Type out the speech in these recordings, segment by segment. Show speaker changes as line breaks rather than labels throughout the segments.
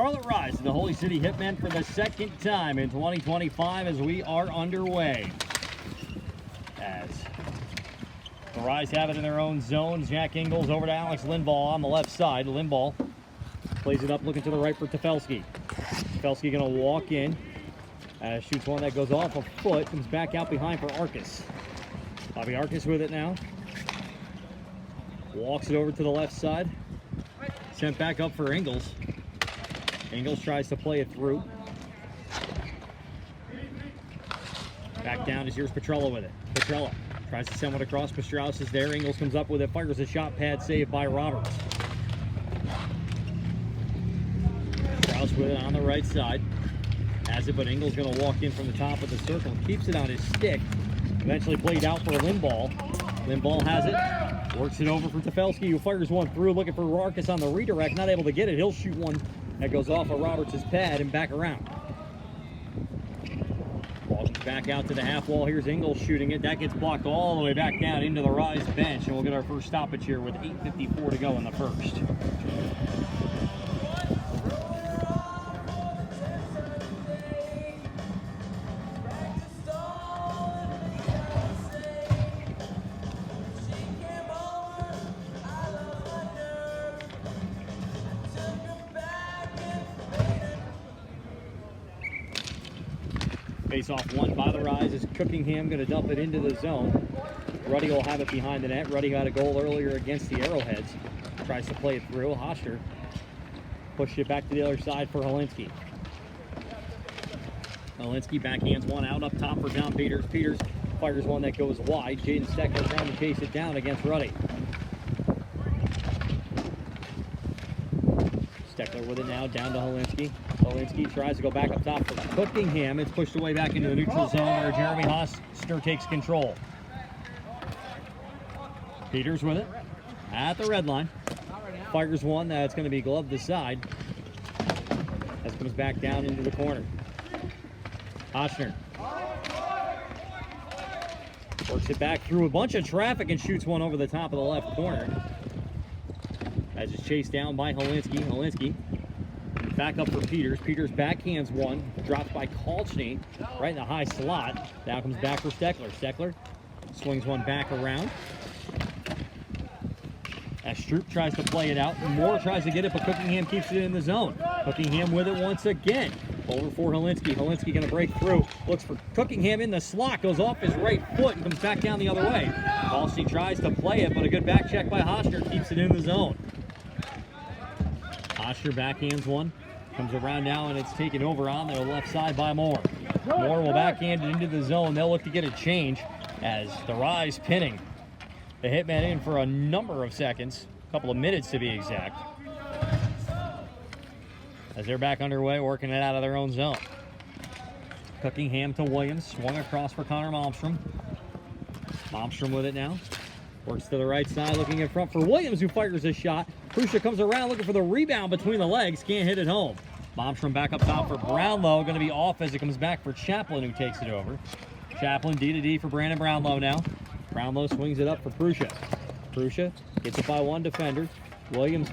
Charlotte Rise to the Holy City Hitmen for the second time in 2025 as we are underway. As the Rise have it in their own zone, Jack Ingles over to Alex Lindvall on the left side. Lindvall plays it up, looking to the right for Tefelsky. Tefelsky going to walk in, shoots one that goes off a foot, comes back out behind for Arcus. Bobby Arcus with it now. Walks it over to the left side. Sent back up for Ingles. Ingles tries to play it through. Back down is here's Petrella with it. Petrella tries to send one across, but Strauss is there. Ingles comes up with it, fires a shot pad saved by Roberts. Strauss with it on the right side. Has it, but Ingles going to walk in from the top of the circle. Keeps it on his stick. Eventually played out for Lindvall. Lindvall has it. Works it over for Tefelsky, who fires one through, looking for Arcus on the redirect. Not able to get it. He'll shoot one that goes off of Roberts' pad and back around. Ball comes back out to the half wall. Here's Ingles shooting it. That gets blocked all the way back down into the Rise bench. And we'll get our first stoppage here with 8:54 to go in the first. Face off one by the Rise is Cookingham, going to dump it into the zone. Ruddy will have it behind the net. Ruddy got a goal earlier against the Arrowheads. Tries to play it through. Hoster pushed it back to the other side for Helinski. Helinski backhands one out up top for John Peters. Peters fires one that goes wide. Jaden Steckler trying to chase it down against Ruddy. Steckler with it now, down to Helinski. Helinski tries to go back up top for Cookingham. It's pushed away back into the neutral zone where Jeremy Hoster takes control. Peters with it at the red line. Fires one that's going to be gloved aside. As it comes back down into the corner. Hochner works it back through a bunch of traffic and shoots one over the top of the left corner. As it's chased down by Helinski. Helinski back up for Peters. Peters backhands one. Drops by Kolchny right in the high slot. Now comes back for Steckler. Steckler swings one back around. As Stroop tries to play it out. Moore tries to get it, but Cookingham keeps it in the zone. Cookingham with it once again. Over for Helinski. Helinski going to break through. Looks for Cookingham in the slot. Goes off his right foot and comes back down the other way. Kolchny tries to play it, but a good back check by Hoster keeps it in the zone. Hoster backhands one. Comes around now, and it's taken over on the left side by Moore. Moore will backhand it into the zone. They'll look to get a change as the Rise pinning the Hitmen in for a number of seconds, a couple of minutes to be exact. As they're back underway, working it out of their own zone. Cookingham to Williams, swung across for Connor Malmstrom. Malmstrom with it now. Works to the right side, looking in front for Williams, who fires a shot. Prusha comes around looking for the rebound between the legs. Can't hit it home. Malmstrom back up top for Brownlow. Going to be off as it comes back for Chaplin, who takes it over. Chaplin D to D for Brandon Brownlow now. Brownlow swings it up for Prusha. Prusha gets it by one defender. Williams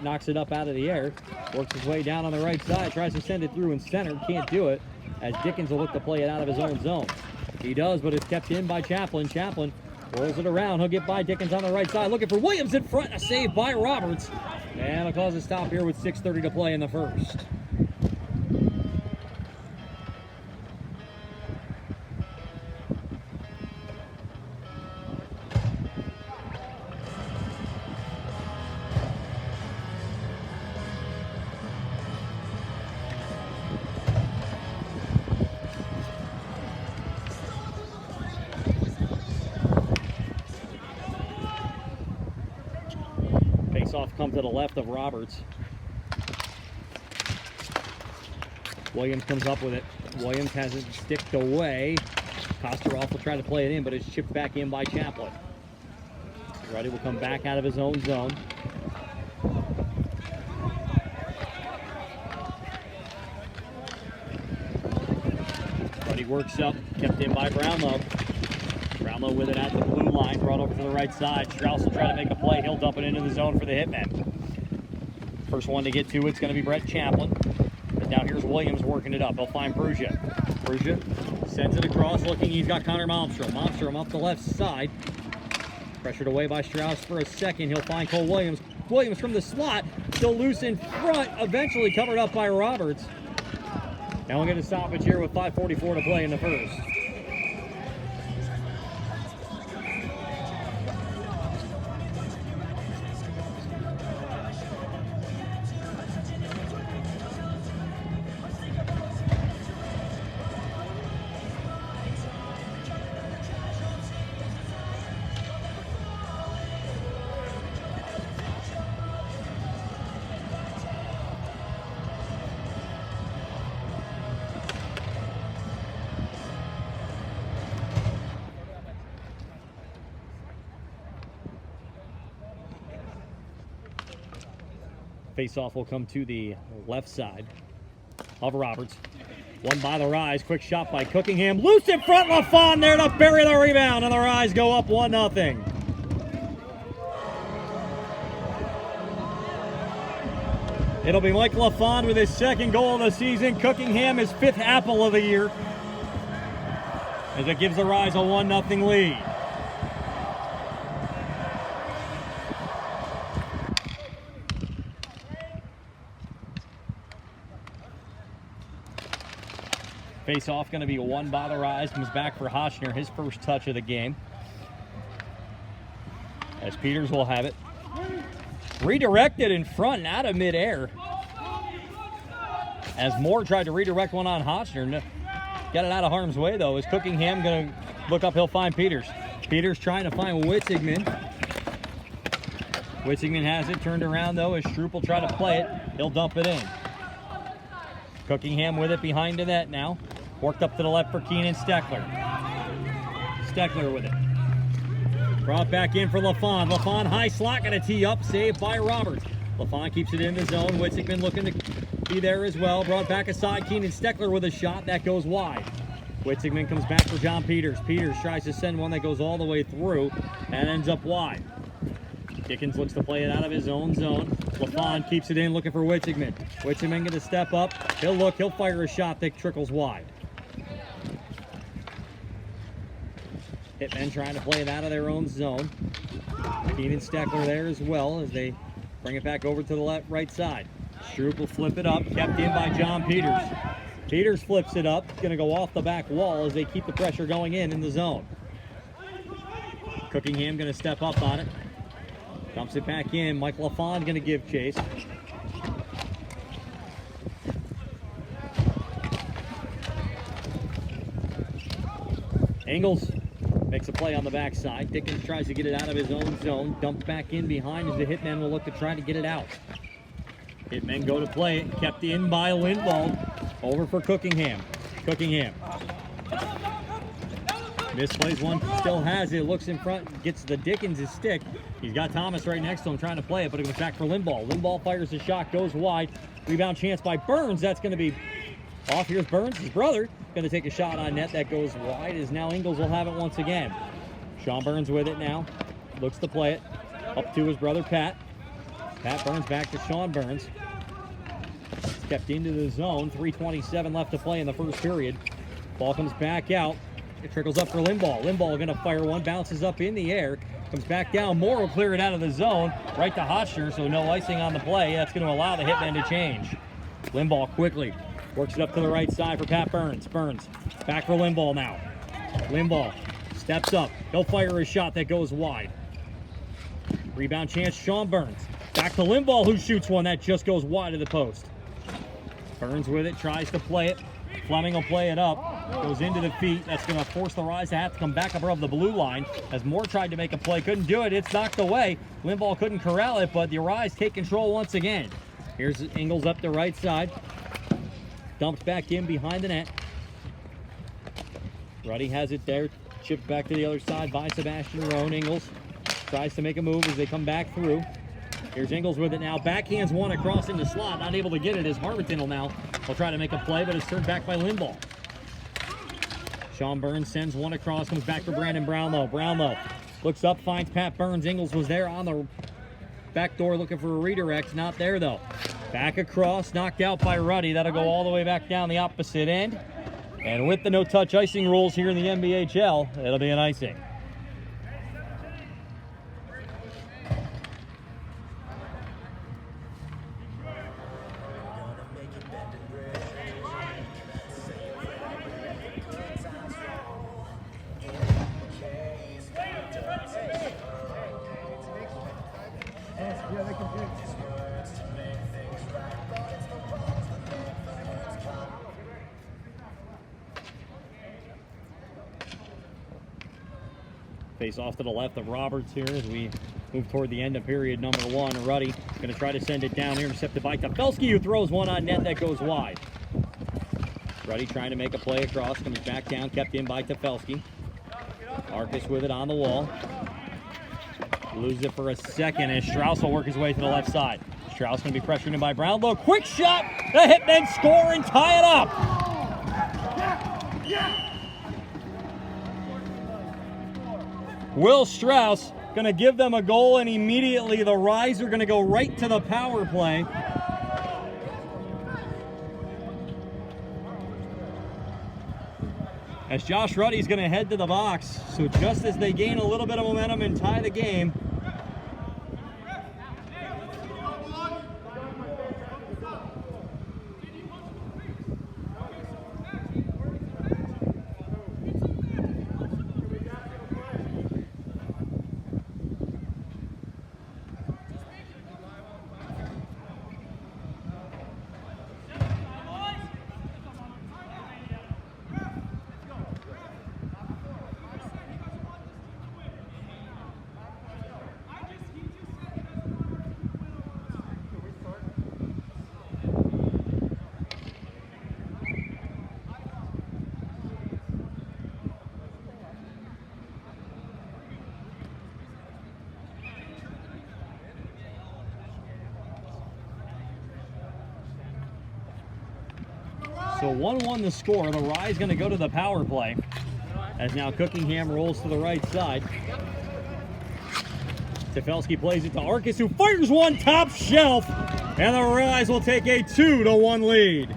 knocks it up out of the air. Works his way down on the right side. Tries to send it through in center. Can't do it as Dickens will look to play it out of his own zone. He does, but it's kept in by Chaplin. Chaplin rolls it around. He'll get by Dickens on the right side. Looking for Williams in front. A save by Roberts. And it'll cause a stop here with 6:30 to play in the first. Off come to the left of Roberts. Williams comes up with it. Williams has it sticked away. Kosterov will try to play it in, but it's chipped back in by Chaplin. Ruddy will come back out of his own zone. Ruddy works up, kept in by Brownlow. Brownlow with it at the blue line, brought over to the right side. Strauss will try to make a play. He'll dump it into the zone for the Hitmen. First one to get to it's going to be Brett Chaplin. But now here's Williams working it up. He'll find Perugia. Perugia sends it across, looking. He's got Connor Malmstrom. Malmstrom up the left side. Pressured away by Strauss for a second. He'll find Cole Williams. Williams from the slot, still loose in front, eventually covered up by Roberts. Now we'll get a stoppage here with 5:44 to play in the first. Face-off will come to the left side of Roberts. One by the Rise. Quick shot by Cookingham. Loose in front. LaFawn there to bury the rebound. And the Rise go up 1-0. It'll be Mike LaFawn with his second goal of the season. Cookingham his 5th apple of the year. As it gives the Rise a 1-0 lead. Face-off going to be one by the Rise. Comes back for Hochner, his first touch of the game. As Peters will have it. Redirected in front and out of midair. As Moore tried to redirect one on Hochner. Got it out of harm's way, though. Is Cookingham going to look up? He'll find Peters. Peters trying to find Witzigman. Witzigman has it turned around, though, as Stroop will try to play it. He'll dump it in. Cookingham with it behind the net now. Worked up to the left for Keenan Steckler. Steckler with it. Brought back in for LaFawn. LaFawn high slot, going to tee up, saved by Roberts. LaFawn keeps it in the zone. Witzigman looking to be there as well. Brought back aside. Keenan Steckler with a shot that goes wide. Witzigman comes back for John Peters. Peters tries to send one that goes all the way through and ends up wide. Dickens looks to play it out of his own zone. LaFawn keeps it in, looking for Witzigman. Witzigman going to step up. He'll look. He'll fire a shot that trickles wide. Hitmen trying to play it out of their own zone. Keenan Steckler there as well as they bring it back over to the right side. Stroop will flip it up, kept in by John Peters. Peters flips it up, going to go off the back wall as they keep the pressure going in the zone. Cookingham going to step up on it. Dumps it back in. Mike LaFawn going to give chase. Ingles makes a play on the backside. Dickens tries to get it out of his own zone. Dumped back in behind as the Hitmen will look to try to get it out. Hitmen go to play it. Kept in by Lindvall. Over for Cookingham. Cookingham misplays one. Still has it. Looks in front. Gets the Dickens' stick. He's got Thomas right next to him trying to play it, but it goes back for Lindvall. Lindvall fires a shot. Goes wide. Rebound chance by Burns. That's going to be off. Here's Burns, his brother. Going to take a shot on net that goes wide as now Ingles will have it once again. Sean Burns with it now. Looks to play it. Up to his brother Pat. Pat Burns back to Sean Burns. Kept into the zone. 3:27 left to play in the first period. Ball comes back out. It trickles up for Lindvall. Lindvall going to fire one. Bounces up in the air. Comes back down. Moore will clear it out of the zone. Right to Hochner, so no icing on the play. That's going to allow the Hitmen to change. Lindvall quickly works it up to the right side for Pat Burns. Burns back for Lindvall now. Lindvall steps up. He'll fire a shot that goes wide. Rebound chance, Sean Burns. Back to Lindvall, who shoots one that just goes wide of the post. Burns with it, tries to play it. Fleming will play it up. Goes into the feet. That's going to force the Rise to have to come back above the blue line. As Moore tried to make a play, couldn't do it. It's knocked away. Lindvall couldn't corral it, but the Rise take control once again. Here's Ingles up the right side. Dumped back in behind the net. Ruddy has it there. Chipped back to the other side by Sebastian Roan. Ingles tries to make a move as they come back through. Here's Ingles with it now. Backhands one across into slot. Not able to get it as Harvington will try to make a play, but it's turned back by Lindvall. Sean Burns sends one across. Comes back for Brandon Brownlow. Brownlow looks up, finds Pat Burns. Ingles was there on the Backdoor looking for a redirect. Not there, though. Back across, knocked out by Ruddy. That'll go all the way back down the opposite end. And with the no-touch icing rules here in the NBHL, it'll be an icing. Face off to the left of Roberts here as we move toward the end of period number 1. Ruddy going to try to send it down here, intercepted by Tefelsky, who throws one on net that goes wide. Ruddy trying to make a play across, comes back down, kept in by Tefelsky. Arcus with it on the wall. Loses it for a second as Strauss will work his way to the left side. Strauss going to be pressured in by Brownlow. Quick shot! The Hitmen score and tie it up! Will Strauss going to give them a goal, and immediately the Rise are going to go right to the power play. As Josh Ruddy's going to head to the box, so just as they gain a little bit of momentum and tie the game, so 1-1 the score. The Rise going to go to the power play as now Cookingham rolls to the right side. Tefelsky plays it to Arcus, who fires one top shelf, and the Rise will take a 2-1 lead.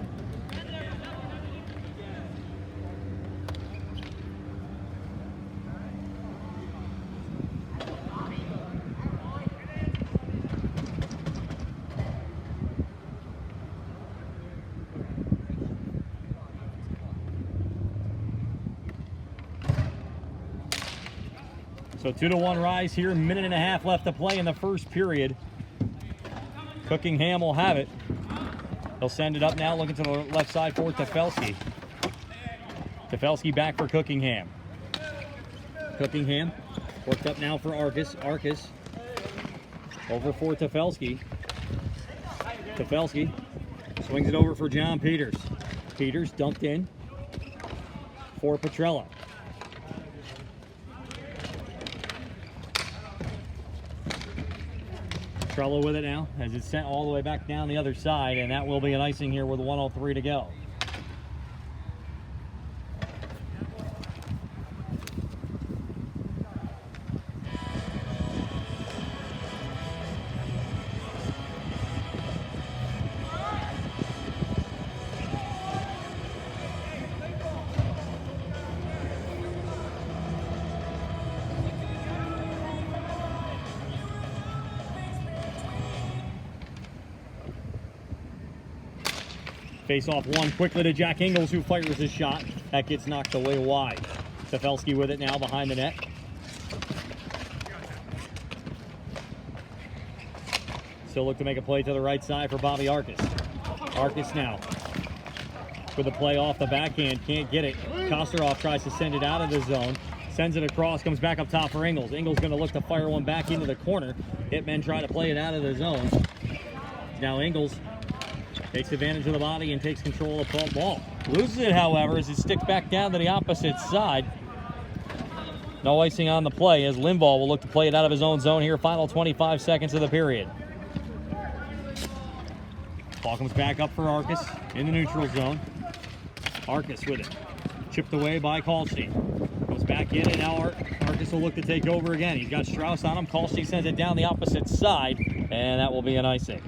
So 2-1 Rise here, minute and a half left to play in the first period. Cookingham will have it. He'll send it up now, looking to the left side for Tefelsky. Tefelsky back for Cookingham. Cookingham worked up now for Arcus. Arcus over for Tefelsky. Tefelsky swings it over for John Peters. Peters dumped in for Petrella. Trello with it now as it's sent all the way back down the other side, and that will be an icing here with 1:03 to go. Face off one quickly to Jack Ingles, who fires his shot. That gets knocked away wide. Tefelsky with it now behind the net. Still look to make a play to the right side for Bobby Arcus. Arcus now with a play off the backhand, can't get it. Kosterov tries to send it out of the zone. Sends it across, comes back up top for Ingles. Ingles going to look to fire one back into the corner. Hitmen try to play it out of the zone. Now Ingles takes advantage of the body and takes control of the ball. Loses it, however, as it sticks back down to the opposite side. No icing on the play as Limbaugh will look to play it out of his own zone here. Final 25 seconds of the period. Ball comes back up for Arcus in the neutral zone. Arcus with it. Chipped away by Kalstein. Goes back in, and now Arcus will look to take over again. He's got Strauss on him. Kalstein sends it down the opposite side. And that will be an icing.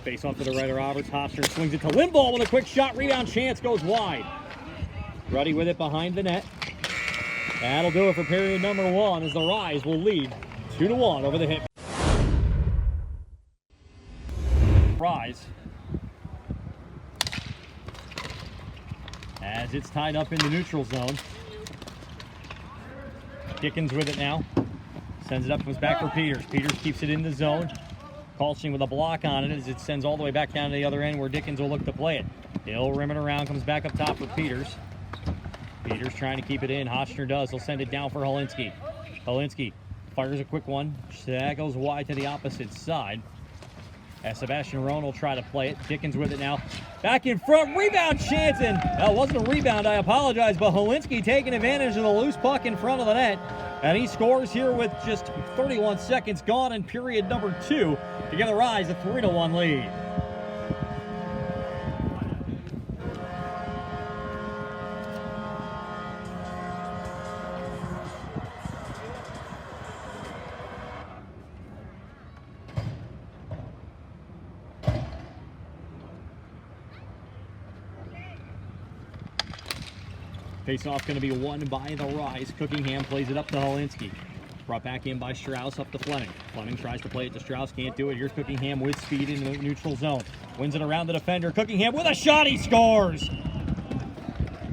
Face off to the right of Roberts. Hofstra swings it to Limbaugh with a quick shot. Rebound chance goes wide. Ruddy with it behind the net. That'll do it for period number 1 as the Rise will lead 2-1 over the Hitmen. Rise. As it's tied up in the neutral zone. Dickens with it now. Sends it up, comes back for Peters. Peters keeps it in the zone. Kalching with a block on it as it sends all the way back down to the other end where Dickens will look to play it. He'll rim it around, comes back up top for Peters. Peters trying to keep it in. Hotchner does. He'll send it down for Helinski. Helinski fires a quick one. That goes wide to the opposite side. As Sebastian Roan will try to play it. Dickens with it now. Back in front. Rebound chance. And that wasn't a rebound. I apologize. But Helinski taking advantage of the loose puck in front of the net. And he scores here with just 31 seconds gone in period number 2 to give the Rise a 3-1 lead. Face-off going to be won by the Rise. Cookingham plays it up to Helinski. Brought back in by Strauss up to Fleming. Fleming tries to play it to Strauss, can't do it. Here's Cookingham with speed in the neutral zone. Wins it around the defender. Cookingham with a shot, he scores!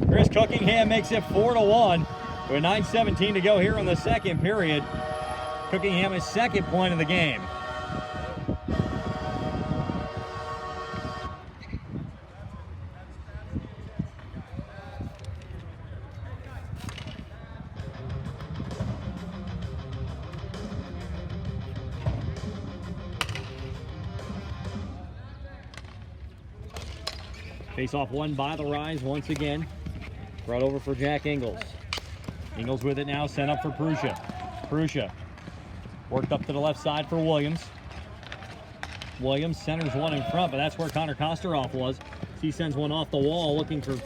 Chris Cookingham makes it 4-1 with 9:17 to go here in the second period. Cookingham his second point of the game. Face-off won by the Rise once again. Brought over for Jack Ingles. Ingles with it now, sent up for Prussia. Prussia worked up to the left side for Williams. Williams centers one in front, but that's where Connor Kosteroff was. He sends one off the wall looking for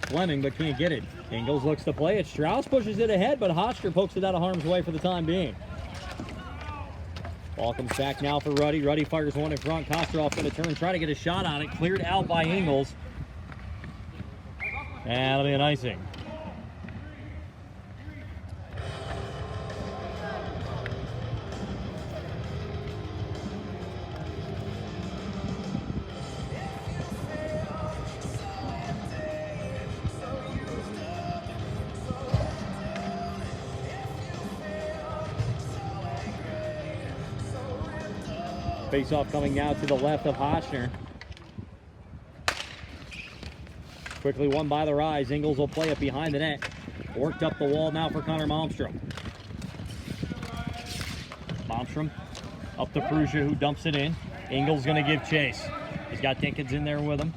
Fleming, but can't get it. Ingles looks to play it. Strauss pushes it ahead, but Hotchner pokes it out of harm's way for the time being. Ball comes back now for Ruddy. Ruddy fires one in front. Kosteroff going to turn, try to get a shot on it. Cleared out by Ingles. And that'll be an icing. Face-off coming now to the left of Hotchner. Quickly won by the Rise. Ingles will play it behind the net. Worked up the wall now for Connor Malmstrom. Malmstrom up to Prussia, who dumps it in. Ingles going to give chase. He's got Dickens in there with him.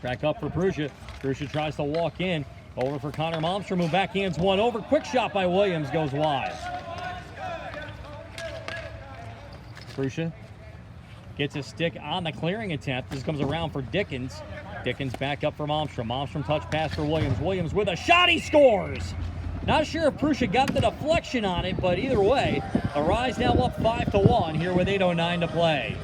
Back up for Prussia. Prussia tries to walk in. Over for Connor Malmstrom, who backhands one over. Quick shot by Williams goes wide. Prussia gets a stick on the clearing attempt. This comes around for Dickens. Dickens back up for Malmstrom. Malmstrom touch pass for Williams. Williams with a shot, he scores! Not sure if Prussia got the deflection on it, but either way, the Rise now up 5-1 here with 8:09 to play.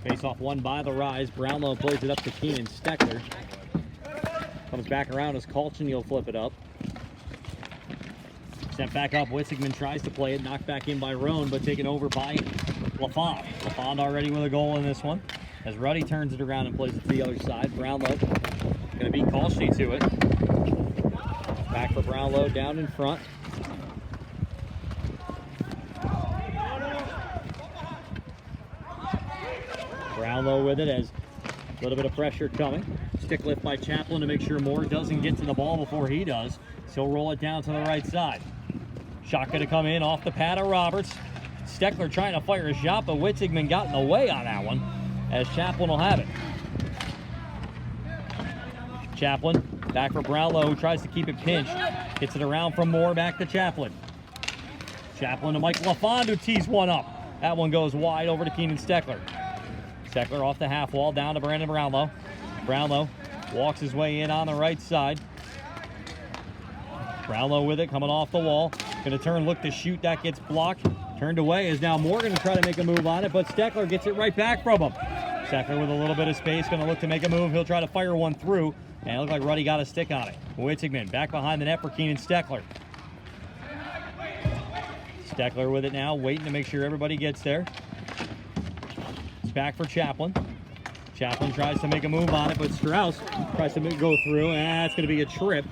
Face-off won by the Rise. Brownlow plays it up to Keenan Steckler. Comes back around as Kalchin, he'll flip it up. Sent back up, Wissigman tries to play it. Knocked back in by Roan, but taken over by LaFond. LaFond already with a goal in this one. As Ruddy turns it around and plays it to the other side. Brownlow Going to beat Kalshi to it. Back for Brownlow down in front. Brownlow with it as a little bit of pressure coming. Stick lift by Chaplin to make sure Moore doesn't get to the ball before he does. So he'll roll it down to the right side. Shot going to come in off the pad of Roberts. Steckler trying to fire a shot, but Witzigman got in the way on that one as Chaplin will have it. Chaplin back for Brownlow, who tries to keep it pinched. Gets it around from Moore, back to Chaplin. Chaplin to Mike LaFond, who tees one up. That one goes wide over to Keenan Steckler. Steckler off the half wall, down to Brandon Brownlow. Brownlow walks his way in on the right side. Brownlow with it, coming off the wall. Going to turn, look to shoot, that gets blocked. Turned away is now Morgan to try to make a move on it, but Steckler gets it right back from him. Steckler with a little bit of space, going to look to make a move. He'll try to fire one through, and it looked like Ruddy got a stick on it. Witzigman back behind the net for Keenan Steckler. Steckler with it now, waiting to make sure everybody gets there. It's back for Chaplin. Chaplin tries to make a move on it, but Strauss tries to go through, and it's going to be a trip.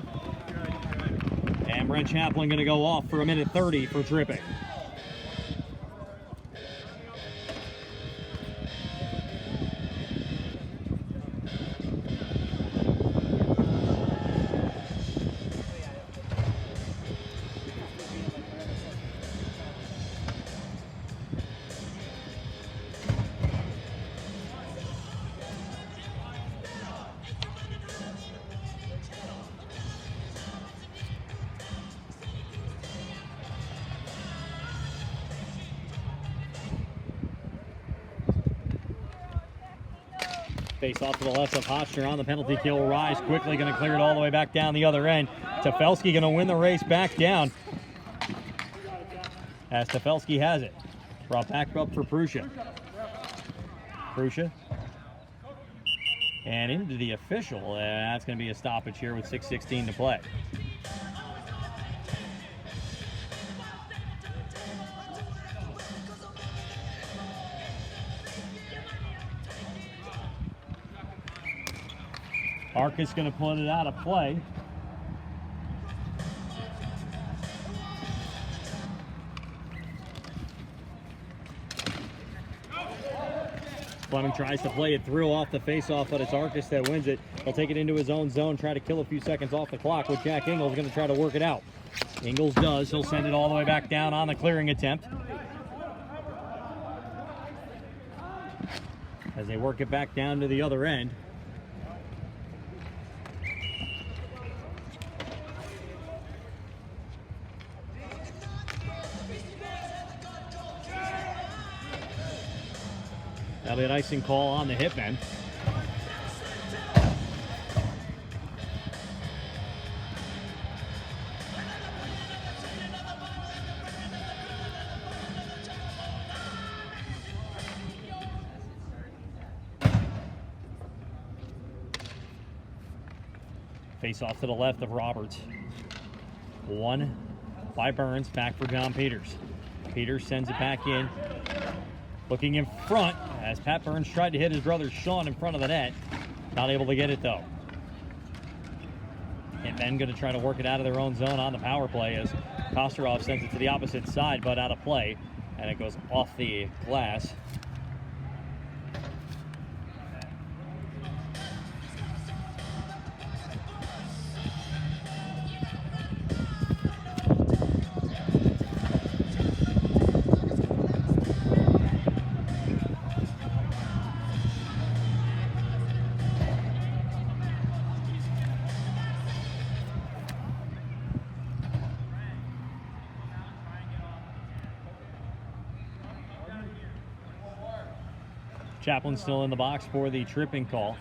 And Brent Chaplin going to go off for a minute 30 for tripping. Face off to the left of Hotchner on the penalty kill. Rise quickly, going to clear it all the way back down the other end. Tefelsky going to win the race back down. As Tefelsky has it. Brought back up for Prussia. Prussia. And into the official. That's going to be a stoppage here with 6:16 to play. Arcus going to put it out of play. Fleming tries to play it through off the face-off, but it's Arcus that wins it. He'll take it into his own zone, try to kill a few seconds off the clock with Jack Ingles going to try to work it out. Ingles does. He'll send it all the way back down on the clearing attempt. As they work it back down to the other end. That'll be an icing call on the Hitmen. Face off to the left of Roberts. One by Burns, back for John Peters. Peters sends it back in. Looking in front as Pat Burns tried to hit his brother Sean in front of the net. Not able to get it though. And then going to try to work it out of their own zone on the power play as Kosterov sends it to the opposite side, but out of play. And it goes off the glass. Chaplin still in the box for the tripping call.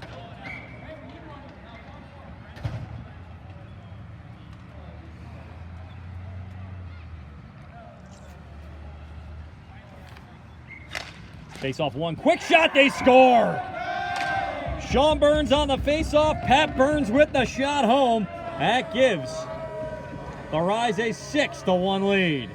Face off one, quick shot, they score! Sean Burns on the face off, Pat Burns with the shot home. That gives the Rise a 6-1 lead.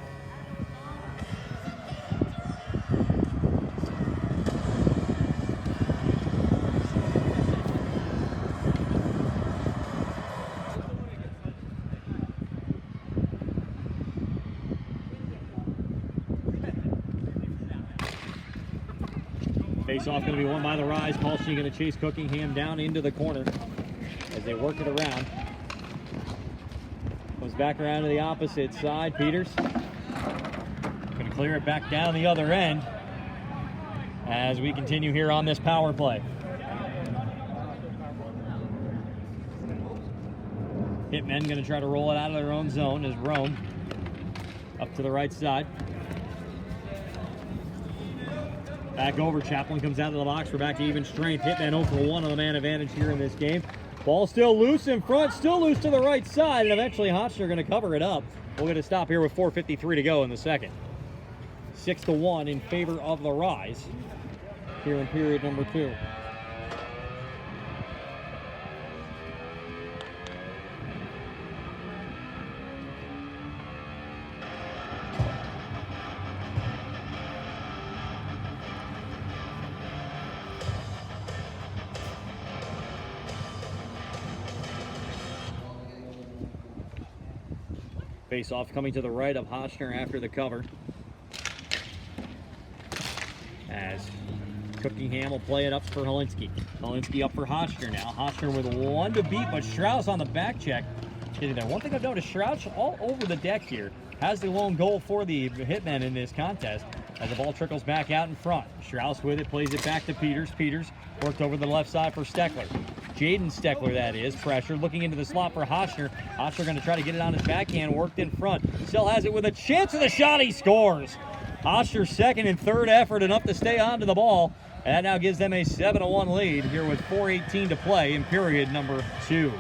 Face-off going to be won by the Rise. Paulson going to chase Cookingham down into the corner as they work it around. Comes back around to the opposite side. Peters going to clear it back down the other end as we continue here on this power play. Hitmen going to try to roll it out of their own zone as Rome up to the right side. Back over, Chaplin comes out of the box. We're back to even strength. Hitmen 0 for 1 on the man advantage here in this game. Ball still loose in front, still loose to the right side, and eventually Hotchner going to cover it up. We'll get a stop here with 4:53 to go in the second. 6-1 in favor of the Rise here in period number 2. Face-off coming to the right of Hotchner after the cover. As Cookingham will play it up for Helinski. Helinski up for Hotchner now. Hotchner with 1 to beat, but Strauss on the back check. Getting there. One thing I've noticed, Strauss all over the deck here. Has the lone goal for the Hitmen in this contest as the ball trickles back out in front. Strauss with it, plays it back to Peters. Peters worked over the left side for Steckler. Jaden Steckler, that is, pressure, looking into the slot for Hotchner. Hotchner going to try to get it on his backhand, worked in front. Still has it with a chance of the shot, he scores. Hotchner's second and third effort, enough to stay onto the ball. And that now gives them a 7-1 lead here with 4:18 to play in period number 2.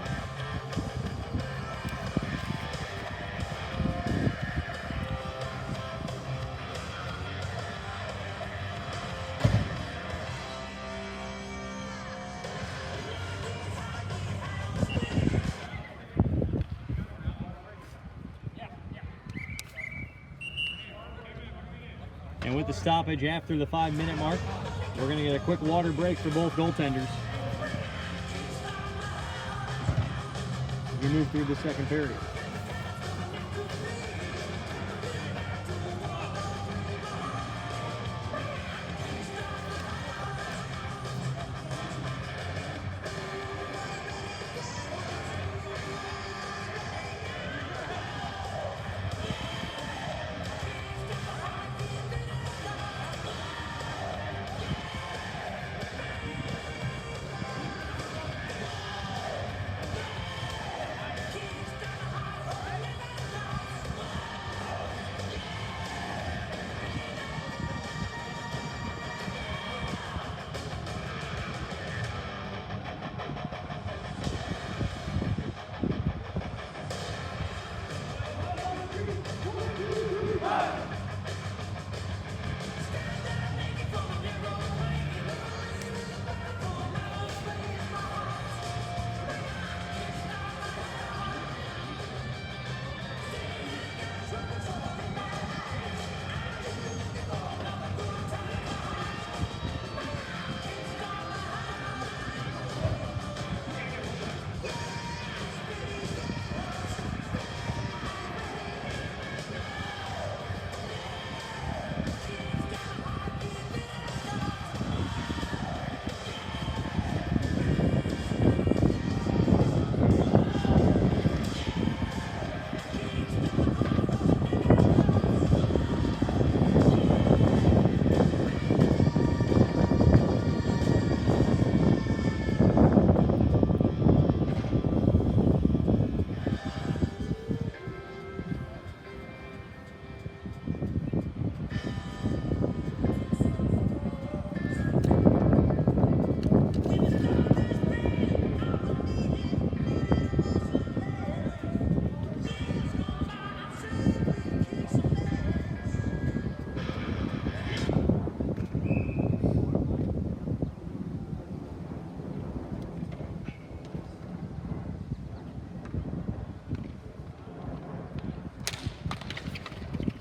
And with the stoppage after the 5-minute mark, we're going to get a quick water break for both goaltenders as we move through the second period.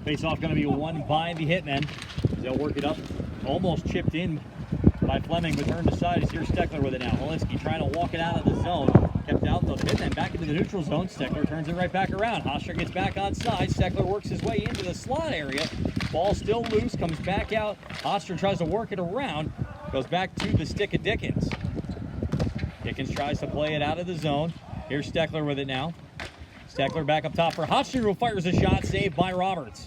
Face-off going to be won by the Hitmen. They'll work it up. Almost chipped in by Fleming, but turned aside. Here's Steckler with it now. Helinski trying to walk it out of the zone. Kept out the Hitmen back into the neutral zone. Steckler turns it right back around. Hotchner gets back on side. Steckler works his way into the slot area. Ball still loose, comes back out. Hotchner tries to work it around. Goes back to the stick of Dickens. Dickens tries to play it out of the zone. Here's Steckler with it now. Steckler back up top for Hotchner, who fires a shot, saved by Roberts.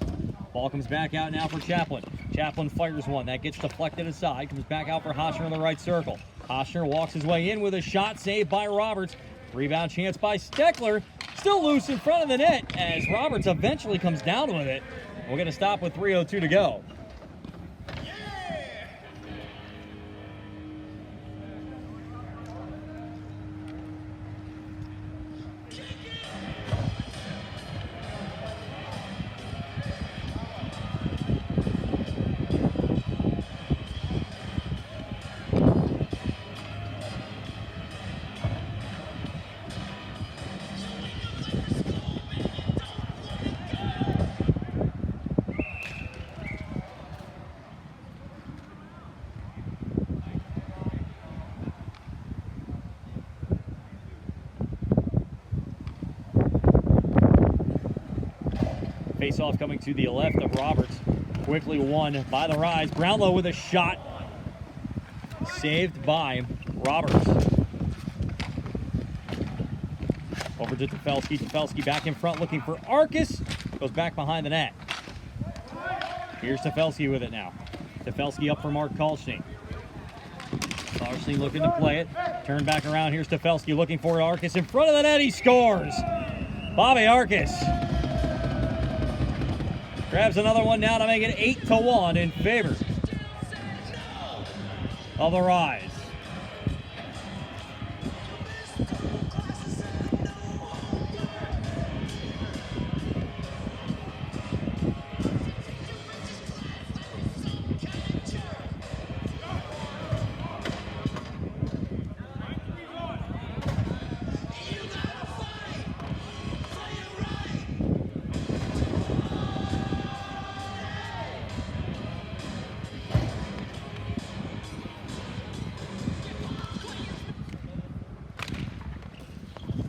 Ball comes back out now for Chaplin. Chaplin fires one. That gets deflected aside. Comes back out for Hotchner in the right circle. Hotchner walks his way in with a shot, saved by Roberts. Rebound chance by Steckler. Still loose in front of the net as Roberts eventually comes down with it. We're going to stop with 3:02 to go. Face-off coming to the left of Roberts. Quickly won by the Rise. Brownlow with a shot. Saved by Roberts. Over to Tefelsky. Tefelsky back in front looking for Arcus. Goes back behind the net. Here's Tefelsky with it now. Tefelsky up for Mark Kalschny. Kalschny looking to play it. Turn back around. Here's Tefelsky looking for Arcus. In front of the net, he scores. Bobby Arcus grabs another one now to make it 8-1 in favor of the Rise.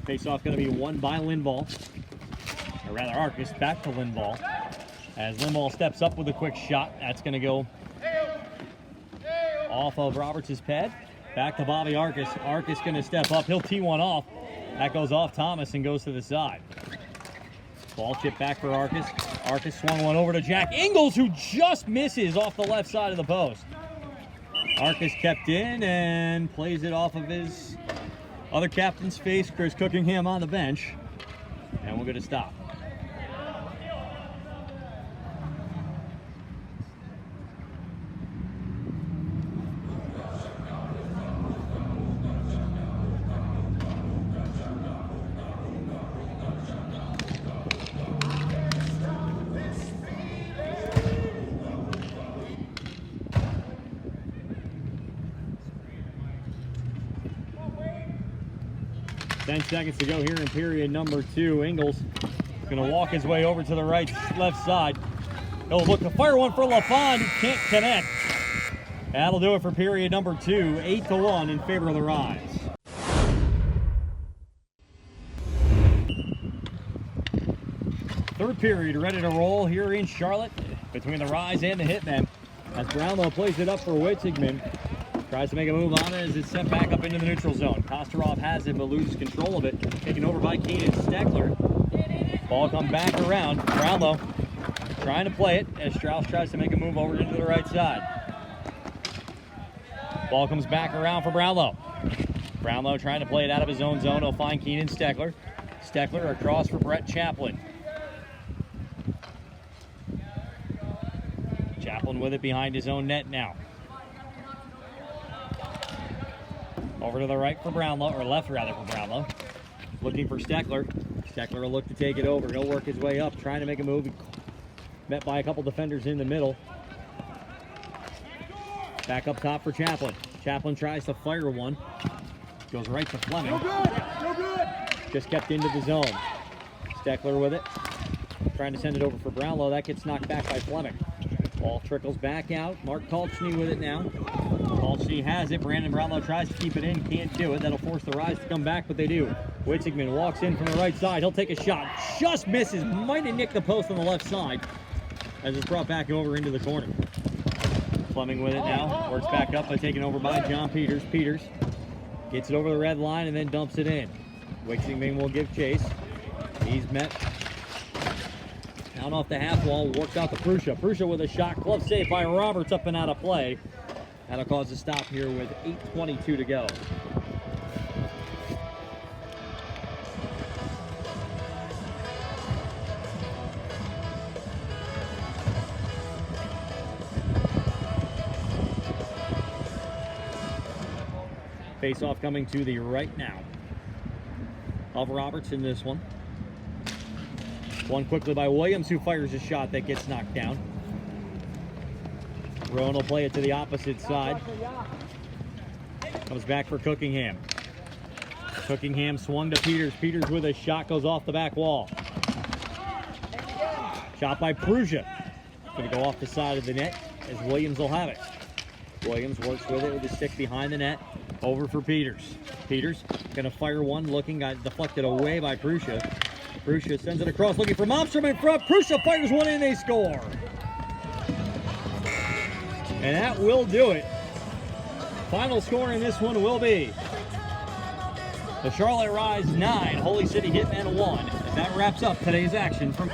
Face-off going to be won by Lindvall. Or rather, Arcus back to Lindvall. As Lindvall steps up with a quick shot. That's going to go off of Roberts' pad. Back to Bobby Arcus. Arcus going to step up. He'll tee one off. That goes off Thomas and goes to the side. Ball chip back for Arcus. Arcus swung one over to Jack Ingles, who just misses off the left side of the post. Arcus kept in and plays it off of his other captain's face, Chris Cookingham, on the bench. And we're going to stop. Ten seconds to go here in period number 2. Ingles going to walk his way over to the left side. He'll look to fire one for LaFond, who can't connect. That'll do it for period number 2. 8-1 in favor of the Rise. Third period ready to roll here in Charlotte between the Rise and the Hitmen. As Brownlow plays it up for Witzigman. Tries to make a move on it as it's sent back up into the neutral zone. Kosterov has it but loses control of it. Taken over by Keenan Steckler. Ball come back around. Brownlow trying to play it as Strauss tries to make a move over into the right side. Ball comes back around for Brownlow. Brownlow trying to play it out of his own zone. He'll find Keenan Steckler. Steckler across for Brett Chaplin. Chaplin with it behind his own net now. Over to the right for Brownlow, or left rather for Brownlow. Looking for Steckler. Steckler will look to take it over. He'll work his way up, trying to make a move. Met by a couple defenders in the middle. Back up top for Chaplin. Chaplin tries to fire one. Goes right to Fleming. No good. No good. Just kept into the zone. Steckler with it. Trying to send it over for Brownlow. That gets knocked back by Fleming. Ball trickles back out. Mark Kalschny with it now. Kalschny has it. Brandon Brownlow tries to keep it in. Can't do it. That'll force the Rise to come back, but they do. Witzigman walks in from the right side. He'll take a shot. Just misses. Might have nicked the post on the left side as it's brought back over into the corner. Fleming with it now. Works back up by taken over by John Peters. Peters gets it over the red line and then dumps it in. Wixington will give chase. He's met down off the half wall, worked out to Prussia. Prussia with a shot, glove saved by Roberts, up and out of play. That'll cause a stop here with 8:22 to go. Face-off coming to the right now of Roberts in this one. One quickly by Williams, who fires a shot that gets knocked down. Rowan will play it to the opposite side. Comes back for Cookingham. Cookingham swung to Peters. Peters with a shot, goes off the back wall. Shot by Prussia. Going to go off the side of the net as Williams will have it. Williams works with it with his stick behind the net. Over for Peters. Peters going to fire one, looking, got deflected away by Prussia. Prussia sends it across, looking for Malmstrom in front. Prussia fires one in, they score. And that will do it. Final score in this one will be the Charlotte Rise 9, Holy City Hitmen 1. That wraps up today's action from